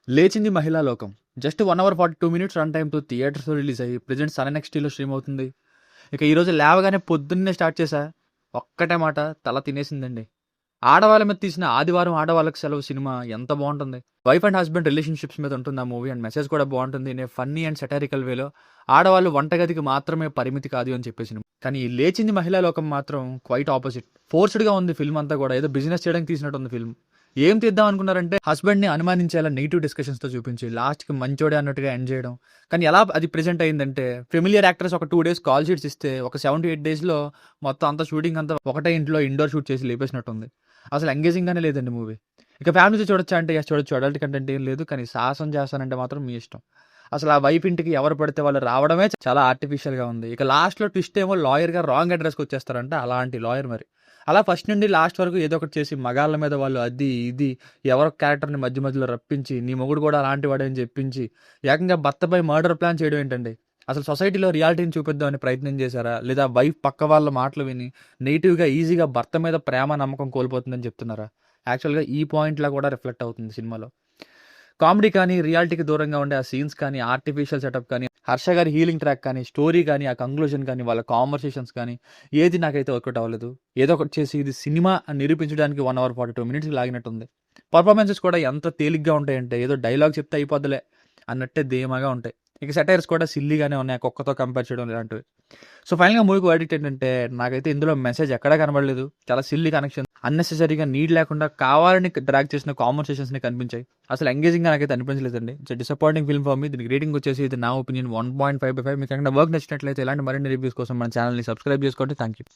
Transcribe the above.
లేచింది మహిళా లోకం. జస్ట్ 1 అవర్ 42 మినిట్స్ రన్ టైమ్‌తో థియేటర్స్‌లో రిలీజ్ అయ్యి ప్రెజెంట్ సన్ నెక్స్ట్‌లో స్ట్రీమ్ అవుతుంది. ఇక ఈరోజు లేవగానే పొద్దున్నే స్టార్ట్ చేశా. ఒక్కటే మాట తల తినేసిందండి. ఆడవాళ్ళ మీద తీసిన 'ఆదివారం ఆడవాళ్ళకి సెలవు' సినిమా ఎంత బావుంటుంది. వైఫ్ అండ్ హస్బెండ్ రిలేషన్‌షిప్స్ మీద ఉంటుంది ఆ మూవీ అండ్ మెసేజ్ కూడా బావుంటుంది. ఫన్నీ అండ్ సటారికల్ వేలో ఆడవాళ్ళు వంటగదికి మాత్రమే పరిమితి కాదు అని చెప్పేసి. కానీ ఈ 'లేచింది మహిళా లోకం' మాత్రం క్వైట్ ఆపోజిట్. ఫోర్స్‌డ్‌గా ఉంది ఫిల్మ్ అంతా కూడా. ఏదో బిజినెస్ చేయడానికి తీసినట్టుంది ఫిల్మ్. ఏం తీద్దాం అనుకున్నారంటే హస్బెండ్‌ని అనుమానించేలా నెగెటివ్ డిస్కషన్స్‌తో చూపించి లాస్ట్‌కి మంచోడే అన్నట్టుగా ఎండ్ చేయడం. కానీ ఎలా అది ప్రెజెంట్ అయిందంటే ఫెమిలియర్ యాక్టర్స్ ఒక 2 డేస్ కాల్ షీట్స్ ఇస్తే ఒక 7-8 డేస్‌లో మొత్తం అంతా షూటింగ్ అంతా ఒకటే ఇంట్లో ఇండోర్ షూట్ చేసి లేపేసినట్టుంది. అసలు ఎంగేజింగ్‌గానే లేదండి మూవీ. ఇక ఫ్యామిలీతో చూడొచ్చా అంటే యెస్ చూడొచ్చు. అడల్ట్ కంటెంట్ ఏం లేదు. కానీ సాహసం చేస్తానంటే మాత్రం మీ ఇష్టం. అసలు ఆ వైఫ్ ఇంటికి ఎవరు పడితే వాళ్ళు రావడమే చాలా ఆర్టిఫిషియల్‌గా ఉంది. ఇక లాస్ట్‌లో ట్విస్ట్ ఏమో లాయర్‌గా రాంగ్ అడ్రస్‌కి వచ్చేస్తారంట. అలాంటి లాయర్ మరి. అలా ఫస్ట్ నుండి లాస్ట్ వరకు ఏదో ఒకటి చేసి మగాళ్ళ మీద వాళ్ళు అది, ఇది ఎవరో క్యారెక్టర్‌ని మధ్య మధ్యలో రప్పించి, నీ మొగుడు కూడా అలాంటి వాడే అని చెప్పించి, ఏకంగా భర్తపై మర్డర్ ప్లాన్ చేయడం ఏంటండి? అసలు సొసైటీలో రియాలిటీని చూపిద్దామని ప్రయత్నం చేశారా? లేదా వైఫ్ పక్క వాళ్ళ మాటలు విని నెగెటివ్‌గా ఈజీగా భర్త మీద ప్రేమ, నమ్మకం కోల్పోతుందని చెప్తున్నారా? యాక్చువల్‌గా ఈ పాయింట్‌లా కూడా రిఫ్లెక్ట్ అవుతుంది సినిమాలో. కామెడీ కానీ, రియాలిటీకి దూరంగా ఉండే ఆ సీన్స్ కానీ, ఆర్టిఫిషియల్ సెటప్ కానీ, హర్ష గారి హీలింగ్ ట్రాక్ కానీ, స్టోరీ కానీ, ఆ కంక్లూజన్ కానీ, వాళ్ళ కాన్వర్సేషన్స్ కానీ, ఏది నాకైతే వర్కౌట్ అవ్వలేదు. ఏదో ఒకటి చేసి ఇది సినిమా అని నిరూపించడానికి 1 అవర్ 42 మినిట్స్ లాగినట్టుంది. పర్ఫార్మెన్సెస్ కూడా ఎంత తేలిగ్గా ఉంటాయంటే ఏదో డైలాగ్ చెప్తే అయిపోద్దిలే అన్నట్టే ధీమాగా ఉంటాయి. ఇక సెటైర్స్ కూడా సిల్లీగానే ఉన్నాయి. కుక్కతో కంపేర్ చేయడం ఇలాంటివి. సో ఫైనల్‌గా మూవీకి వర్డిక్ట్ ఏంటంటే నాకైతే ఇందులో మెసేజ్ ఎక్కడా కనబడలేదు. చాలా సిల్లీ కనెక్షన్. అన్నెసెసరీగా నీడ్ లేకుండా కావాలని డ్రాగ్ చేసిన కాన్వర్సేషన్స్‌ని కనిపించాయి. అసలు ఎంగేజింగ్‌గా నాకైతే అనిపించలేదండి. It's disappointing film for me. దీనికి రేటింగ్ వచ్చేసి ఇది నా ఒపీనియన్ 1.5/5. మీకు ఏమైనా వర్క్ నచ్చినట్లయితే ఇలాంటి మరిన్ని రివ్యూస్ కోసం మన ఛానల్‌ని సబ్స్క్రైబ్ చేసుకోండి. Thank you.